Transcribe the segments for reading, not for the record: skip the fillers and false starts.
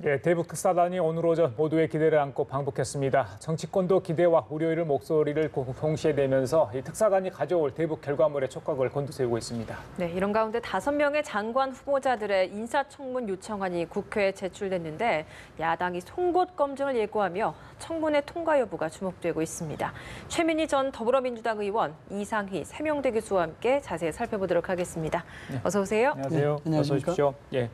예, 대북 특사단이 오늘 오전 모두의 기대를 안고 방북했습니다. 정치권도 기대와 우려의 목소리를 동시에 내면서 이 특사단이 가져올 대북 결과물에 촉각을 곤두세우고 있습니다. 네, 이런 가운데 5명의 장관 후보자들의 인사청문 요청안이 국회에 제출됐는데 야당이 송곳 검증을 예고하며 청문회 통과 여부가 주목되고 있습니다. 최민희 전 더불어민주당 의원, 이상희, 세명대 교수와 함께 자세히 살펴보도록 하겠습니다. 네. 어서 오세요. 안녕하세요. 네, 어서 오십시오. 예.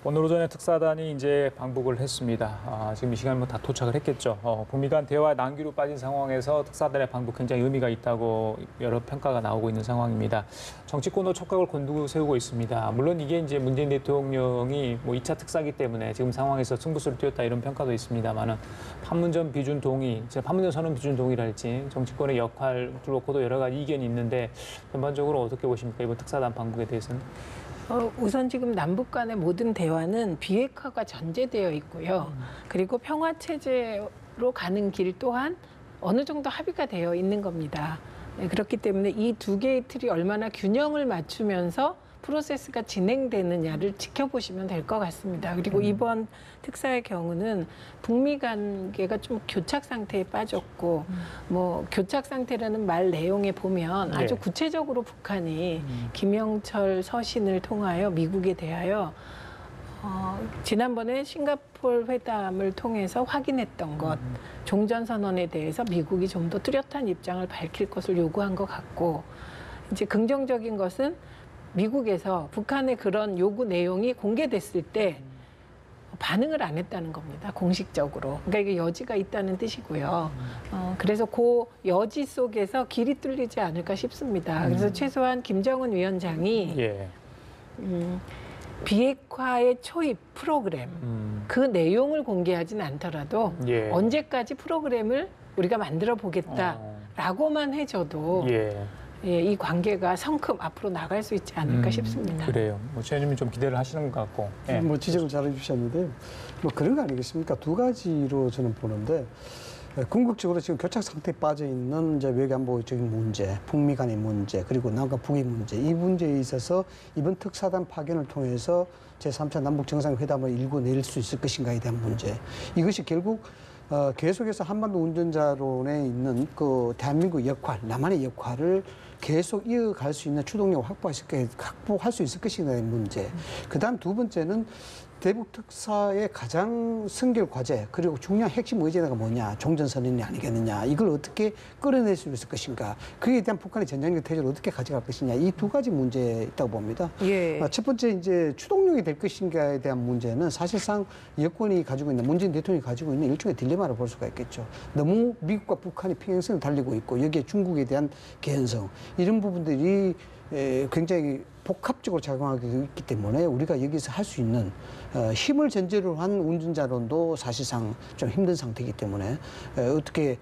오늘 오전에 특사단이 이제 방북을 했습니다. 지금 이 시간이면 다 도착을 했겠죠. 북미 간 대화 난기로 빠진 상황에서 특사단의 방북 굉장히 의미가 있다고 여러 평가가 나오고 있는 상황입니다. 정치권도 촉각을 곤두세우고 있습니다. 물론 이게 이제 문재인 대통령이 2차 특사기 때문에 지금 상황에서 승부수를 띄웠다 이런 평가도 있습니다만은 판문점 비준 동의, 판문점 선언 비준 동의랄지 정치권의 역할 두고도 여러 가지 이견이 있는데 전반적으로 어떻게 보십니까? 이번 특사단 방북에 대해서는? 우선 지금 남북 간의 모든 대화는 비핵화가 전제되어 있고요. 그리고 평화 체제로 가는 길 또한 어느 정도 합의가 되어 있는 겁니다. 네, 그렇기 때문에 이 두 개의 틀이 얼마나 균형을 맞추면서 프로세스가 진행되느냐를 지켜보시면 될 것 같습니다. 그리고 이번 특사의 경우는 북미 관계가 좀 교착 상태에 빠졌고 교착 상태라는 말 내용에 보면 아주 구체적으로 북한이 김영철 서신을 통하여 미국에 대하여 지난번에 싱가포르 회담을 통해서 확인했던 것, 종전선언에 대해서 미국이 좀 더 뚜렷한 입장을 밝힐 것을 요구한 것 같고, 이제 긍정적인 것은 미국에서 북한의 그런 요구 내용이 공개됐을 때 반응을 안 했다는 겁니다. 공식적으로. 그러니까 이게 여지가 있다는 뜻이고요. 그래서 그 여지 속에서 길이 뚫리지 않을까 싶습니다. 그래서 최소한 김정은 위원장이 비핵화의 초입 프로그램 그 내용을 공개하진 않더라도 언제까지 프로그램을 우리가 만들어 보겠다라고만 해줘도 이 관계가 성큼 앞으로 나갈 수 있지 않을까 싶습니다. 그래요. 최 의원님이 좀 기대를 하시는 것 같고. 지적을 잘 해주셨는데요. 그런 거 아니겠습니까? 두 가지로 저는 보는데, 궁극적으로 지금 교착 상태에 빠져 있는 이제 외교안보적인 문제, 북미 간의 문제, 그리고 남과 북의 문제, 이 문제에 있어서 이번 특사단 파견을 통해서 제3차 남북 정상회담을 일궈낼 수 있을 것인가에 대한 문제. 이것이 결국 계속해서 한반도 운전자론에 있는 그 대한민국 역할, 남한의 역할을 계속 이어갈 수 있는 추동력을 확보할 수 있을 것인가의 문제. 그다음 두 번째는 대북 특사의 가장 선결 과제, 그리고 중요한 핵심 의제가 뭐냐, 종전선언이 아니겠느냐, 이걸 어떻게 끌어낼 수 있을 것인가, 그에 대한 북한의 전략적 태도를 어떻게 가져갈 것이냐, 이 두 가지 문제에 있다고 봅니다. 첫 번째 이제 추동력이 될 것인가에 대한 문제는 사실상 여권이 가지고 있는, 문재인 대통령이 가지고 있는 일종의 딜레마를 볼 수가 있겠죠. 너무 미국과 북한이 평행선을 달리고 있고 여기에 중국에 대한 개연성, 이런 부분들이 굉장히 복합적으로 작용하고 있기 때문에 우리가 여기서 할 수 있는 힘을 전제로 한 운전자론도 사실상 좀 힘든 상태이기 때문에 어떻게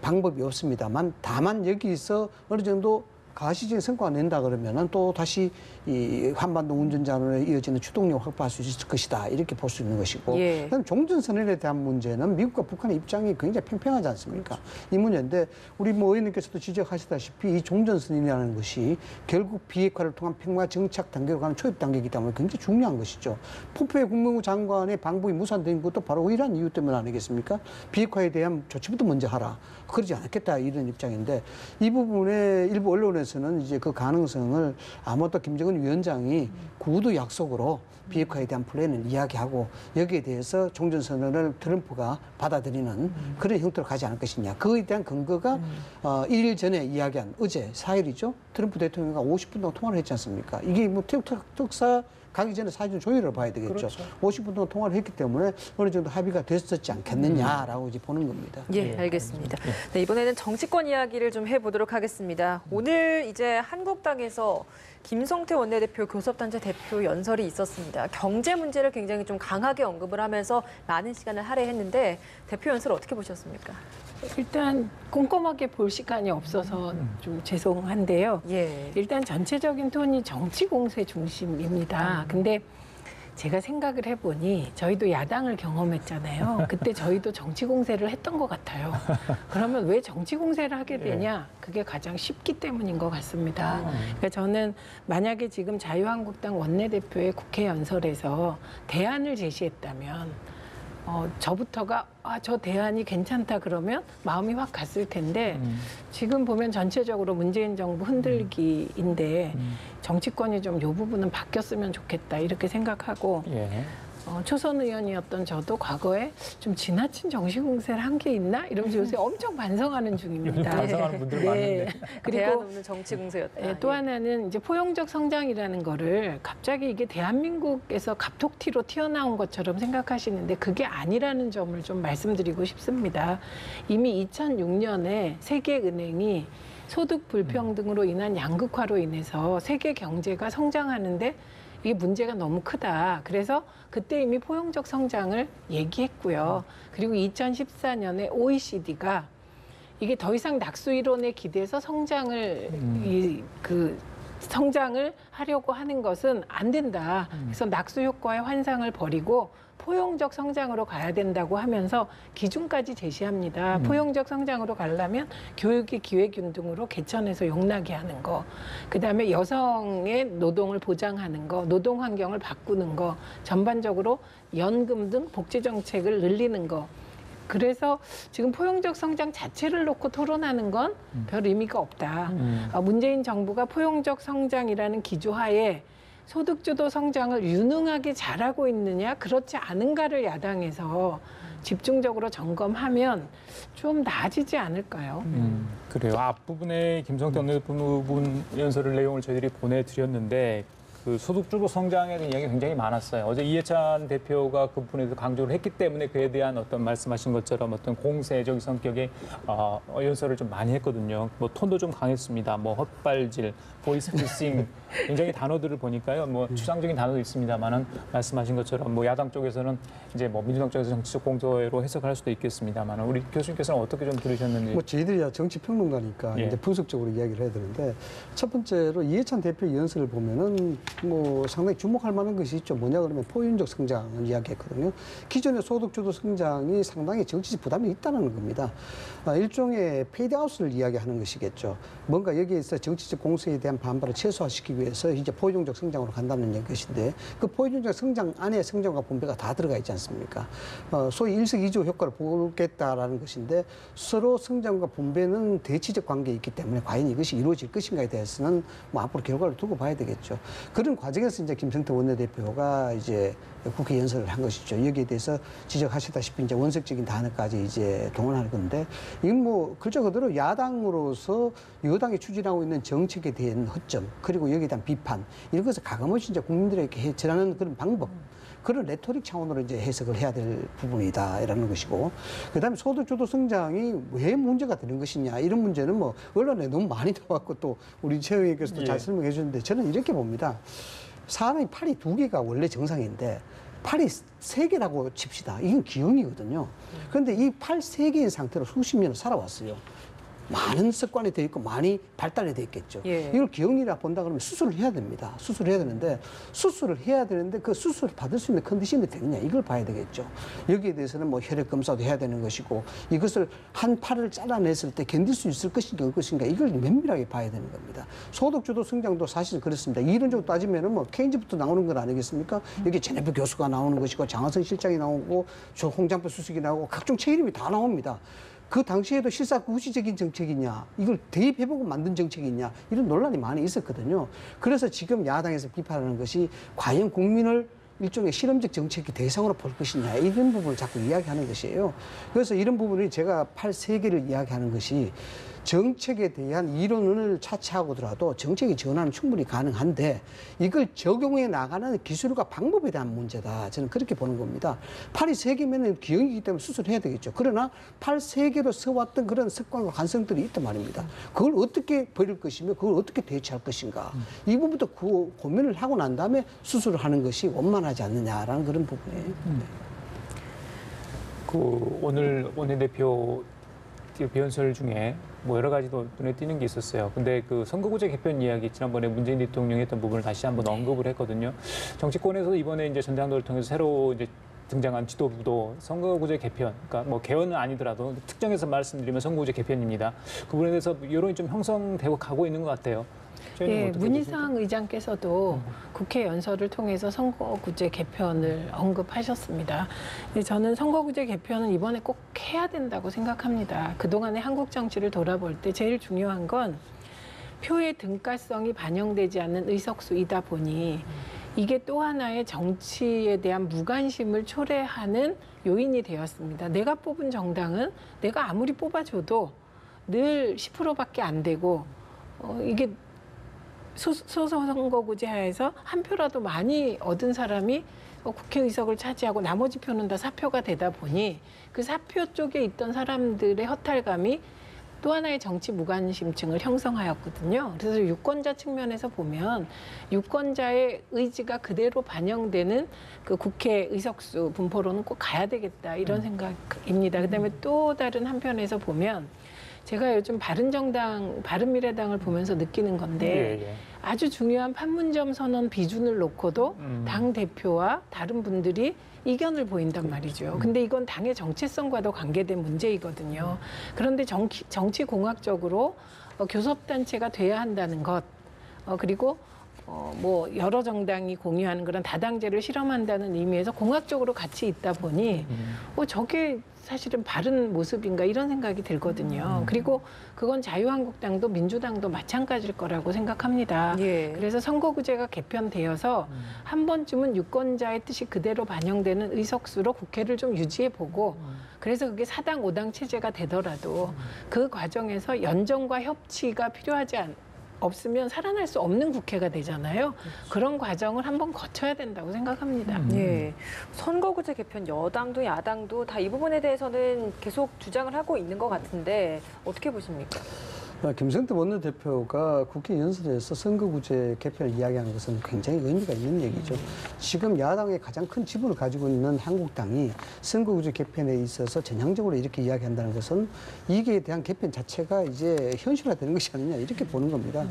방법이 없습니다만, 다만 여기서 어느 정도 가시적인 성과가 낸다 그러면은 또 다시 이 한반도 운전자론에 이어지는 추동력을 확보할 수 있을 것이다, 이렇게 볼 수 있는 것이고, 그다음 종전선언에 대한 문제는 미국과 북한의 입장이 굉장히 팽팽하지 않습니까? 이 문제인데 우리 의원님께서도 지적하시다시피 이 종전선언이라는 것이 결국 비핵화를 통한 평화 정착 단계로 가는 초입 단계이기 때문에 굉장히 중요한 것이죠. 폼페이오 국무부 장관의 방북이 무산된 것도 바로 이러한 이유 때문 아니겠습니까? 비핵화에 대한 조치부터 먼저 하라, 그러지 않겠다, 이런 입장인데, 이 부분에 일부 언론에서는 이제 그 가능성을 아마도 김정은 위원장이 구두 약속으로 비핵화에 대한 플랜을 이야기하고 여기에 대해서 종전선언을 트럼프가 받아들이는 그런 형태로 가지 않을 것이냐. 그에 대한 근거가 1일 전에 이야기한 어제 4일이죠. 트럼프 대통령과 50분 동안 통화를 했지 않습니까? 이게 특사 가기 전에 사실 조율을 봐야 되겠죠. 그렇죠. 50분 동안 통화를 했기 때문에 어느 정도 합의가 됐었지 않겠느냐라고 이제 보는 겁니다. 알겠습니다. 네, 이번에는 정치권 이야기를 좀 해보도록 하겠습니다. 오늘 이제 한국당에서 김성태 원내대표 교섭단체 대표 연설이 있었습니다. 경제 문제를 굉장히 좀 강하게 언급을 하면서 많은 시간을 할애했는데 대표 연설 어떻게 보셨습니까? 일단 꼼꼼하게 볼 시간이 없어서 좀 죄송한데요. 일단 전체적인 톤이 정치 공세 중심입니다. 근데 제가 생각을 해보니 저희도 야당을 경험했잖아요. 그때 저희도 정치 공세를 했던 것 같아요. 그러면 왜 정치 공세를 하게 되냐? 그게 가장 쉽기 때문인 것 같습니다. 그러니까 저는 만약에 지금 자유한국당 원내대표의 국회 연설에서 대안을 제시했다면 저부터가 저 대안이 괜찮다 그러면 마음이 확 갔을 텐데 지금 보면 전체적으로 문재인 정부 흔들기인데 정치권이 좀 이 부분은 바뀌었으면 좋겠다 이렇게 생각하고 예. 초선 의원이었던 저도 과거에 좀 지나친 정치 공세를 한 게 있나 이러면서 요새 엄청 반성하는 중입니다. 요즘 반성하는 분들 많은데. 대안 그리고 없는 정치 공세였다. 네, 또 하나는 이제 포용적 성장이라는 거를 갑자기 이게 대한민국에서 갑툭튀로 튀어나온 것처럼 생각하시는데 그게 아니라는 점을 좀 말씀드리고 싶습니다. 이미 2006년에 세계은행이 소득 불평등으로 인한 양극화로 인해서 세계 경제가 성장하는데 이게 문제가 너무 크다. 그래서 그때 이미 포용적 성장을 얘기했고요. 그리고 2014년에 OECD가 이게 더 이상 낙수 이론에 기대서 성장을 성장을 하려고 하는 것은 안 된다. 그래서 낙수 효과의 환상을 버리고 포용적 성장으로 가야 된다고 하면서 기준까지 제시합니다. 포용적 성장으로 가려면 교육의 기회균등으로 개천에서 용나게 하는 거, 그다음에 여성의 노동을 보장하는 거, 노동 환경을 바꾸는 거, 전반적으로 연금 등 복지 정책을 늘리는 거. 그래서 지금 포용적 성장 자체를 놓고 토론하는 건 별 의미가 없다. 문재인 정부가 포용적 성장이라는 기조하에 소득주도 성장을 유능하게 잘하고 있느냐, 그렇지 않은가를 야당에서 집중적으로 점검하면 좀 나아지지 않을까요? 그래요. 앞부분에 김성태 원내대표 연설을 내용을 저희들이 보내드렸는데 그 소득주도 성장에 대한 이야기가 굉장히 많았어요. 어제 이해찬 대표가 그 부분에서 강조를 했기 때문에 그에 대한 어떤 말씀하신 것처럼 어떤 공세적 성격의 연설을 좀 많이 했거든요. 뭐 톤도 좀 강했습니다. 뭐 헛발질, 보이스피싱 굉장히 단어들을 보니까요. 뭐 추상적인 단어도 있습니다만은 말씀하신 것처럼 뭐 야당 쪽에서는 이제 뭐 민주당 쪽에서 정치적 공세로 해석할 수도 있겠습니다만은 우리 교수님께서는 어떻게 좀 들으셨는지. 뭐 저희들이 정치 평론가니까 예. 이제 분석적으로 이야기를 해야 되는데 첫 번째로 이해찬 대표 연설을 보면은 뭐 상당히 주목할 만한 것이 있죠. 뭐냐 그러면 포용적 성장을 이야기했거든요. 기존의 소득주도 성장이 상당히 정치적 부담이 있다는 겁니다. 일종의 페이드아웃을 이야기하는 것이겠죠. 뭔가 여기에서 정치적 공세에 대한 반발을 최소화시키기 위해서 이제 포용적 성장으로 간다는 것인데 그 포용적 성장 안에 성장과 분배가 다 들어가 있지 않습니까? 소위 일석이조 효과를 보겠다라는 것인데 서로 성장과 분배는 대치적 관계에 있기 때문에 과연 이것이 이루어질 것인가에 대해서는 뭐 앞으로 결과를 두고 봐야 되겠죠. 그런 과정에서 이제 김성태 원내대표가 이제 국회 연설을 한 것이죠. 여기에 대해서 지적하시다시피 이제 원색적인 단어까지 이제 동원할 건데 이건 뭐 글자 그대로 야당으로서 여당이 추진하고 있는 정책에 대한 허점 그리고 여기에 대한 비판 이런 것을 가감없이 이제 국민들에게 전하는 그런 방법. 그런 레토릭 차원으로 이제 해석을 해야 될 부분이다라는 것이고, 그다음에 소득주도 성장이 왜 문제가 되는 것이냐 이런 문제는 뭐 언론에 너무 많이 나왔고 또 우리 최 의원께서도 잘 설명해 주는데 저는 이렇게 봅니다. 사람이 팔이 2개가 원래 정상인데 팔이 3개라고 칩시다. 이건 기형이거든요. 그런데 이 팔 3개인 상태로 수십 년을 살아왔어요. 많은 습관이 돼 있고 많이 발달이 돼 있겠죠. 예. 이걸 기형이라 본다 그러면 수술을 해야 됩니다. 수술을 해야 되는데 그 수술을 받을 수 있는 컨디션이 되느냐 이걸 봐야 되겠죠. 여기에 대해서는 뭐 혈액 검사도 해야 되는 것이고 이것을 한 팔을 잘라냈을 때 견딜 수 있을 것인가 없을 것인가 이걸 면밀하게 봐야 되는 겁니다. 소득주도 성장도 사실 그렇습니다. 이론적으로 따지면은 뭐 케인즈부터 나오는 건 아니겠습니까? 여기 제네프 교수가 나오는 것이고 장하성 실장이 나오고 저 홍장표 수석이 나오고 각종 책 이름이 다 나옵니다. 그 당시에도 실사 구시적인 정책이냐, 이걸 대입해보고 만든 정책이냐, 이런 논란이 많이 있었거든요. 그래서 지금 야당에서 비판하는 것이 과연 국민을 일종의 실험적 정책의 대상으로 볼 것이냐, 이런 부분을 자꾸 이야기하는 것이에요. 그래서 이런 부분이 제가 팔 3개를 이야기하는 것이 정책에 대한 이론을 차치하고더라도 정책의 전환은 충분히 가능한데 이걸 적용해 나가는 기술과 방법에 대한 문제다. 저는 그렇게 보는 겁니다. 팔이 3개면 기형이기 때문에 수술해야 되겠죠. 그러나 팔 3개로 써왔던 그런 습관과 관성들이 있단 말입니다. 그걸 어떻게 버릴 것이며 그걸 어떻게 대체할 것인가. 이 부분부터 고민을 하고 난 다음에 수술을 하는 것이 원만하지 않느냐라는 그런 부분이에요. 그 오늘 원내대표 비연설 중에 뭐 여러 가지도 눈에 띄는 게 있었어요. 근데 그 선거구제 개편 이야기 지난번에 문재인 대통령이 했던 부분을 다시 한번 언급을 했거든요. 정치권에서 이번에 이제 전당대회를 통해서 새로 이제 등장한 지도부도 선거구제 개편, 그러니까 뭐 개헌은 아니더라도 특정해서 말씀드리면 선거구제 개편입니다. 그 부분에 대해서 여론이 좀 형성되고 가고 있는 것 같아요. 예, 문희상 의장께서도 국회 연설을 통해서 선거구제 개편을 언급하셨습니다. 근데 저는 선거구제 개편은 이번에 꼭 해야 된다고 생각합니다. 그동안의 한국 정치를 돌아볼 때 제일 중요한 건 표의 등가성이 반영되지 않는 의석수이다 보니 이게 또 하나의 정치에 대한 무관심을 초래하는 요인이 되었습니다. 내가 뽑은 정당은 내가 아무리 뽑아줘도 늘 10%밖에 안 되고 이게 소선거구제 하에서 한 표라도 많이 얻은 사람이 국회의석을 차지하고 나머지 표는 다 사표가 되다 보니 그 사표 쪽에 있던 사람들의 허탈감이 또 하나의 정치 무관심층을 형성하였거든요. 그래서 유권자 측면에서 보면 유권자의 의지가 그대로 반영되는 그 국회 의석수 분포로는 꼭 가야 되겠다 이런 생각입니다. 그다음에 또 다른 한편에서 보면 제가 요즘 바른미래당을 보면서 느끼는 건데 아주 중요한 판문점 선언 비준을 놓고도 당 대표와 다른 분들이 이견을 보인단 말이죠. 근데 이건 당의 정체성과도 관계된 문제이거든요. 그런데 정치공학적으로 교섭단체가 돼야 한다는 것, 그리고 뭐 여러 정당이 공유하는 그런 다당제를 실험한다는 의미에서 공학적으로 같이 있다 보니 저게 사실은 바른 모습인가 이런 생각이 들거든요. 그리고 그건 자유한국당도 민주당도 마찬가지일 거라고 생각합니다. 예. 그래서 선거구제가 개편되어서 한 번쯤은 유권자의 뜻이 그대로 반영되는 의석수로 국회를 좀 유지해보고 그래서 그게 4당 5당 체제가 되더라도 그 과정에서 연정과 협치가 없으면 살아날 수 없는 국회가 되잖아요. 그런 과정을 한번 거쳐야 된다고 생각합니다. 예. 선거구제 개편 여당도 야당도 다 이 부분에 대해서는 계속 주장을 하고 있는 것 같은데 어떻게 보십니까? 김성태 원내대표가 국회 연설에서 선거구제 개편을 이야기하는 것은 굉장히 의미가 있는 얘기죠. 지금 야당의 가장 큰 지분을 가지고 있는 한국당이 선거구제 개편에 있어서 전향적으로 이렇게 이야기한다는 것은 이게 대한 개편 자체가 이제 현실화되는 것이 아니냐 이렇게 보는 겁니다.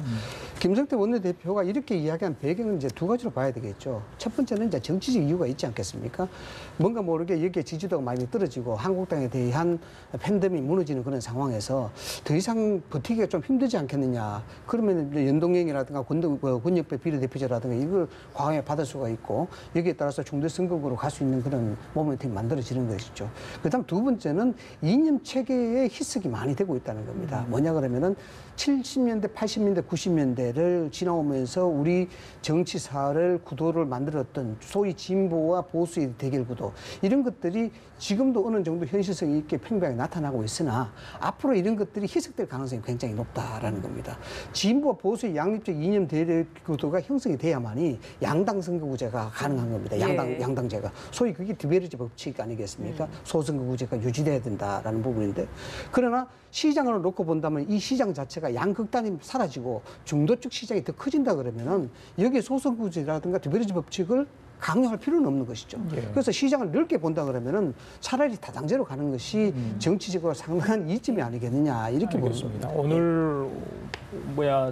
김성태 원내대표가 이렇게 이야기한 배경은 이제 두 가지로 봐야 되겠죠. 첫 번째는 이제 정치적 이유가 있지 않겠습니까? 뭔가 모르게 여기에 지지도가 많이 떨어지고 한국당에 대한 팬덤이 무너지는 그런 상황에서 더 이상 버티기가 좀 힘들지 않겠느냐. 그러면 연동형이라든가 권역별 비례대표제라든가 이걸 과감히 받을 수가 있고 여기에 따라서 중대 선거구로 갈 수 있는 그런 모멘텀이 만들어지는 것이죠. 그다음 두 번째는 이념 체계의 희석이 많이 되고 있다는 겁니다. 뭐냐 그러면은 70년대, 80년대, 90년대를 지나오면서 우리 정치사를 구도를 만들었던 소위 진보와 보수의 대결 구도 이런 것들이 지금도 어느 정도 현실성 있게 팽팽하게 나타나고 있으나 앞으로 이런 것들이 희석될 가능성이 굉장히 높다라는 겁니다. 진보와 보수의 양립적 이념 대결 구도가 형성이 돼야만이 양당 선거구제가 가능한 겁니다. 양당제가. 소위 그게 디베르지 법칙 아니겠습니까? 소선거구제가 유지돼야 된다라는 부분인데 그러나 시장을 놓고 본다면 이 시장 자체가 양극단이 사라지고 중도적 시장이 더 커진다 그러면은 여기에 소선거구제라든가 디베르지 법칙을 강요할 필요는 없는 것이죠. 그래서 시장을 넓게 본다 그러면은 차라리 다당제로 가는 것이 정치적으로 상당한 이점이 아니겠느냐 이렇게 보겠습니다. 오늘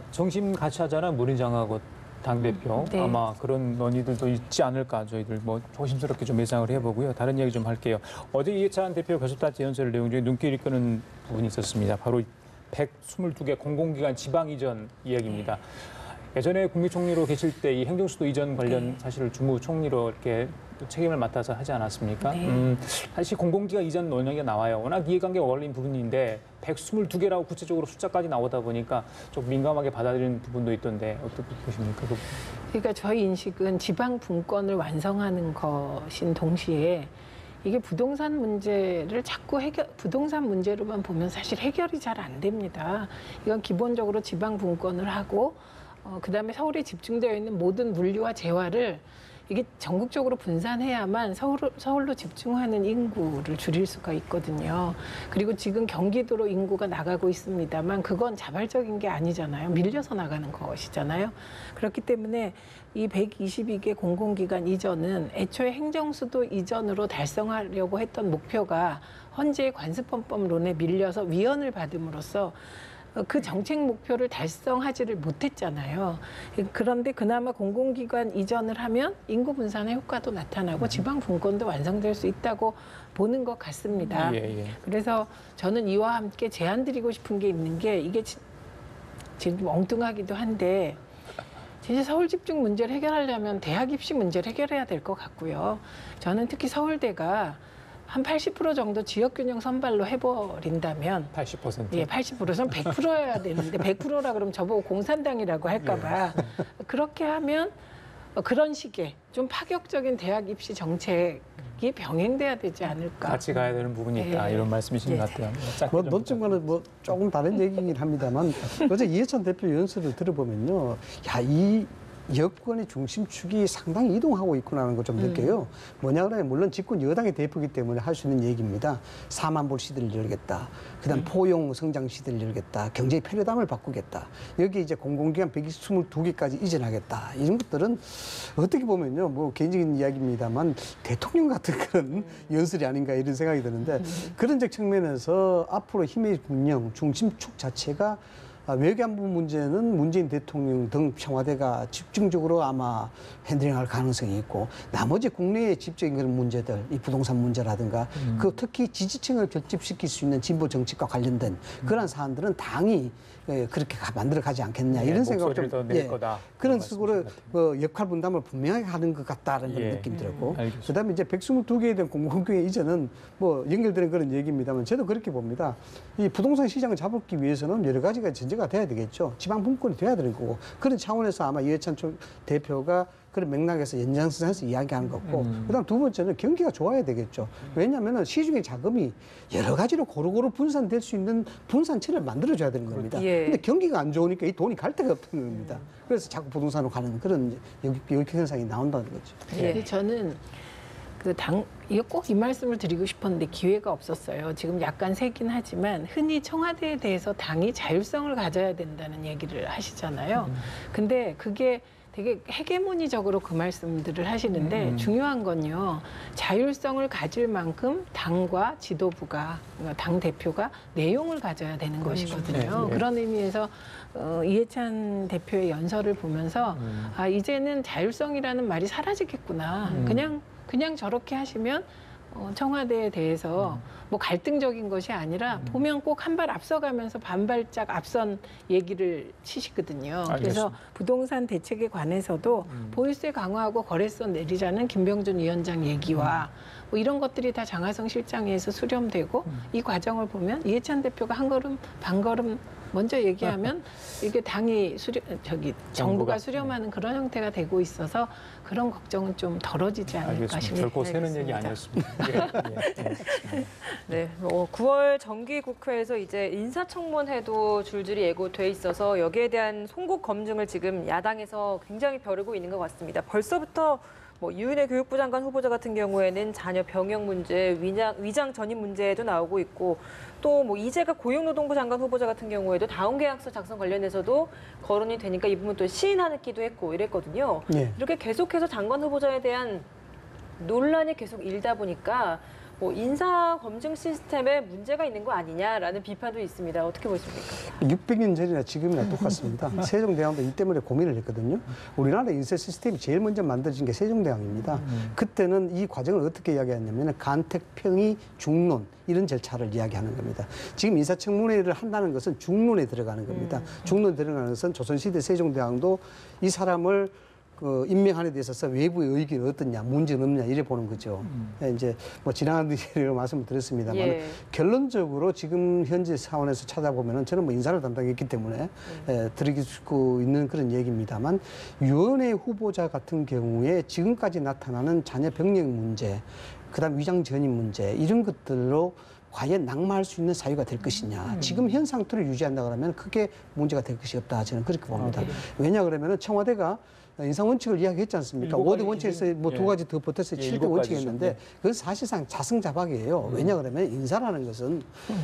정심 같이 하잖아 문희장하고 당대표 네. 아마 그런 논의들도 있지 않을까 저희들 뭐 조심스럽게 좀 예상을 해보고요. 다른 이야기 좀 할게요. 어제 이해찬 대표 교섭단체 연설 내용 중에 눈길이 끄는 부분이 있었습니다. 바로 122개 공공기관 지방 이전 이야기입니다. 예전에 국무총리로 계실 때 이 행정수도 이전 관련 사실을 주무총리로 이렇게 책임을 맡아서 하지 않았습니까? 사실 공공기관 이전 논의가 나와요. 워낙 이해관계가 어울린 부분인데 122개라고 구체적으로 숫자까지 나오다 보니까 좀 민감하게 받아들이는 부분도 있던데 어떻게 보십니까? 그러니까 저희 인식은 지방 분권을 완성하는 것인 동시에 이게 부동산 문제를 자꾸 부동산 문제로만 보면 사실 해결이 잘 안 됩니다. 이건 기본적으로 지방 분권을 하고 그다음에 서울에 집중되어 있는 모든 물류와 재화를 이게 전국적으로 분산해야만 서울로 집중하는 인구를 줄일 수가 있거든요. 그리고 지금 경기도로 인구가 나가고 있습니다만 그건 자발적인 게 아니잖아요. 밀려서 나가는 것이잖아요. 그렇기 때문에 이 122개 공공기관 이전은 애초에 행정수도 이전으로 달성하려고 했던 목표가 헌재의 관습헌법론에 밀려서 위헌을 받음으로써 그 정책 목표를 달성하지를 못했잖아요. 그런데 그나마 공공기관 이전을 하면 인구 분산의 효과도 나타나고 지방 분권도 완성될 수 있다고 보는 것 같습니다. 그래서 저는 이와 함께 제안드리고 싶은 게 있는 게 이게 지금 좀 엉뚱하기도 한데 진짜 서울 집중 문제를 해결하려면 대학 입시 문제를 해결해야 될 것 같고요. 저는 특히 서울대가 한 80% 정도 지역균형 선발로 해버린다면 80%. 예, 80%는 100%여야 되는데 100%라 그러면 저보고 공산당이라고 할까봐 그렇게 하면 그런 식의 좀 파격적인 대학 입시 정책이 병행돼야 되지 않을까. 같이 가야 되는 부분이 있다. 이런 말씀이신 것 같아요. 뭐 논점과는 조금 다른 얘기긴 합니다만 어제 이해찬 대표 연설을 들어보면요, 이 여권의 중심축이 상당히 이동하고 있구나라는 걸 좀 느껴요. 뭐냐 그러면 물론 집권 여당의 대표이기 때문에 할 수 있는 얘기입니다. 4만 불 시대를 열겠다. 그다음 포용 성장 시대를 열겠다. 경제의 패러다임을 바꾸겠다. 여기 이제 공공기관 122개까지 이전하겠다. 이런 것들은 어떻게 보면요, 뭐 개인적인 이야기입니다만 대통령 같은 그런 연설이 아닌가 이런 생각이 드는데 그런 측면에서 앞으로 힘의 균형, 중심축 자체가 외교안보 문제는 문재인 대통령 등 청와대가 집중적으로 아마 핸들링할 가능성이 있고 나머지 국내의 집적인 그런 문제들, 이 부동산 문제라든가 그 특히 지지층을 결집시킬 수 있는 진보 정책과 관련된 그런 사안들은 당이 그렇게 만들어 가지 않겠느냐 이런 생각을 좀 그런 식으로 역할 분담을 분명하게 하는 것 같다는 그런 느낌이 들었고 그다음에 이제 122개에 대한 공공기관 이전은 뭐 연결되는 그런 얘기입니다만 저도 그렇게 봅니다. 이 부동산 시장을 잡기 위해서는 여러 가지가 전제가 돼야 되겠죠. 지방 분권이 돼야 되는 거고 그런 차원에서 아마 이해찬 대표가 그런 맥락에서 연장선에서 이야기하는 거고 그다음 두 번째는 경기가 좋아야 되겠죠. 왜냐하면 시중의 자금이 여러 가지로 고루고루 분산될 수 있는 분산체를 만들어줘야 되는 겁니다. 근데 경기가 안 좋으니까 이 돈이 갈 데가 없는 겁니다. 그래서 자꾸 부동산으로 가는 그런 역효 현상이 나온다는 거죠. 저는 이거 꼭 이 말씀을 드리고 싶었는데 기회가 없었어요. 지금 약간 세긴 하지만 흔히 청와대에 대해서 당이 자율성을 가져야 된다는 얘기를 하시잖아요. 근데 그게 되게 헤게모니적으로 그 말씀들을 하시는데 중요한 건요. 자율성을 가질 만큼 당과 지도부가, 그러니까 당 대표가 내용을 가져야 되는 것이거든요. 그런 의미에서 이해찬 대표의 연설을 보면서 아, 이제는 자율성이라는 말이 사라지겠구나. 그냥 저렇게 하시면 청와대에 대해서 뭐 갈등적인 것이 아니라 보면 꼭 한 발 앞서가면서 반발짝 앞선 얘기를 치시거든요. 알겠습니다. 그래서 부동산 대책에 관해서도 보유세 강화하고 거래세 내리자는 김병준 위원장 얘기와 뭐 이런 것들이 다 장하성 실장에서 수렴되고 이 과정을 보면 이해찬 대표가 한 걸음 반 걸음 먼저 얘기하면 이게 당이 정부가 수렴하는 그런 형태가 되고 있어서 그런 걱정은 좀 덜어지지 않을까 싶습니다. 결코 새는 얘기 아니었습니다. 네, 9월 정기국회에서 이제 인사청문회도 줄줄이 예고돼 있어서 여기에 대한 송곳 검증을 지금 야당에서 굉장히 벼르고 있는 것 같습니다. 벌써부터 유은혜 교육부 장관 후보자 같은 경우에는 자녀 병역 문제, 위장 전입 문제도 나오고 있고 또 이재가 고용노동부 장관 후보자 같은 경우에도 다운 계약서 작성 관련해서도 거론이 되니까 이 부분 또 시인하기도 했고 이랬거든요. 이렇게 계속해서 장관 후보자에 대한 논란이 계속 일다 보니까 인사 검증 시스템에 문제가 있는 거 아니냐라는 비판도 있습니다. 어떻게 보십니까? 600년 전이나 지금이나 똑같습니다. 세종대왕도 이 때문에 고민을 했거든요. 우리나라 인사 시스템이 제일 먼저 만들어진 게 세종대왕입니다. 그때는 이 과정을 어떻게 이야기했냐면 간택평의 중론 이런 절차를 이야기하는 겁니다. 지금 인사청문회를 한다는 것은 중론에 들어가는 겁니다. 중론에 들어가는 것은 조선시대 세종대왕도 이 사람을 임명하는 데 있어서 외부의 의견이 어떻냐, 문제는 없냐 이래 보는 거죠. 이제 지나간 뒤로 말씀을 드렸습니다만 결론적으로 지금 현재 차원에서 찾아보면은 저는 인사를 담당했기 때문에 드리고 있는 그런 얘기입니다만 유은혜 후보자 같은 경우에 지금까지 나타나는 자녀 병역 문제, 그다음 위장 전입 문제 이런 것들로 과연 낙마할 수 있는 사유가 될 것이냐. 지금 현 상태를 유지한다 그러면 크게 문제가 될 것이 없다. 저는 그렇게 봅니다. 왜냐 그러면은 청와대가 인상 원칙을 이야기했지 않습니까? 7가지 5대 원칙에서 뭐 예. 2가지 더 보태서 예, 7대 7가지죠. 원칙이었는데 예. 그건 사실상 자승자박이에요. 왜냐 그러면 인사라는 것은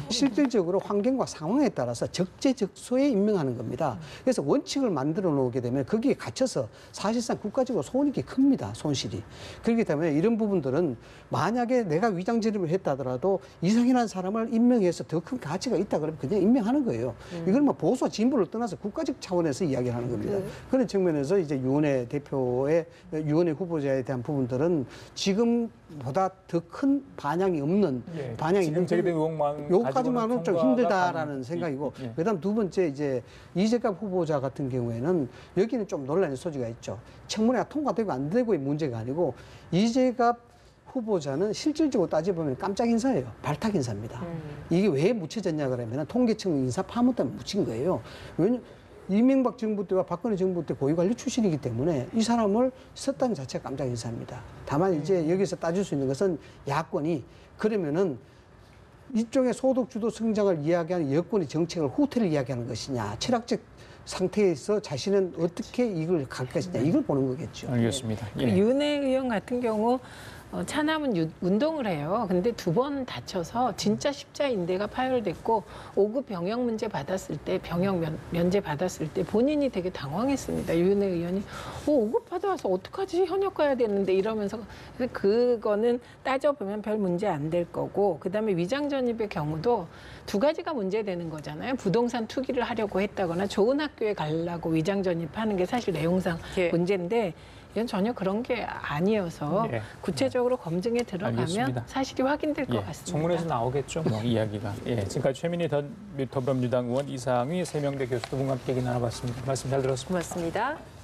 실질적으로 환경과 상황에 따라서 적재적소에 임명하는 겁니다. 그래서 원칙을 만들어 놓게 되면 거기에 갇혀서 사실상 국가적으로 손익이 큽니다. 손실이. 그렇기 때문에 이런 부분들은 만약에 내가 위장 전입을 했다 하더라도 이상이라는 사람을 임명해서 더 큰 가치가 있다 그러면 그냥 임명하는 거예요. 이건 뭐 보수와 진보를 떠나서 국가적 차원에서 이야기를 하는 겁니다. 그런 측면에서 이제 유은혜 대표의 유은혜 후보자에 대한 부분들은 지금보다 더 큰 반향이 없는 예. 반향이 지금 제기된 의혹만 요거까지만은 좀 통과가 힘들다라는 가능- 생각이고 예. 그다음 두 번째 이제 이재갑 후보자 같은 경우에는 여기는 좀 논란의 소지가 있죠. 청문회가 통과되고 안 되고의 문제가 아니고 이재갑 후보자는 실질적으로 따져보면 깜짝 인사예요. 발탁 인사입니다. 이게 왜 묻혀졌냐 그러면 통계청 인사 파문 때문에 묻힌 거예요. 왜냐 이명박 정부 때와 박근혜 정부 때 고위관리 출신이기 때문에 이 사람을 썼다는 자체가 깜짝 인사입니다. 다만 이제 여기서 따질 수 있는 것은 야권이 그러면은 이쪽의 소득주도 성장을 이야기하는 여권의 정책을 후퇴를 이야기하는 것이냐, 철학적 상태에서 자신은 어떻게 이걸 갈 것이냐, 이걸 보는 거겠죠. 알겠습니다. 그 예. 윤혜 의원 같은 경우 차남은 운동을 해요. 근데 2번 다쳐서 진짜 십자인대가 파열됐고 5급 병역 문제 받았을 때 병역 면제 받았을 때 본인이 되게 당황했습니다. 윤혜 의원이 5급 받아와서 어떡하지? 현역 가야 되는데 이러면서 그래서 그거는 따져보면 별 문제 안 될 거고 그다음에 위장 전입의 경우도 2가지가 문제되는 거잖아요. 부동산 투기를 하려고 했다거나 좋은 학교에 가려고 위장 전입하는 게 사실 내용상 예. 문제인데 이건 전혀 그런 게 아니어서 예. 구체적으로 검증에 들어가면 알겠습니다. 사실이 확인될 것 예, 같습니다. 청문회에서 나오겠죠, 뭐 이야기가. 예, 지금까지 최민희 더불어민주당 의원, 이상희 세명대 교수 두 분과 함께 얘기 나눠봤습니다. 말씀 잘 들었습니다. 고맙습니다.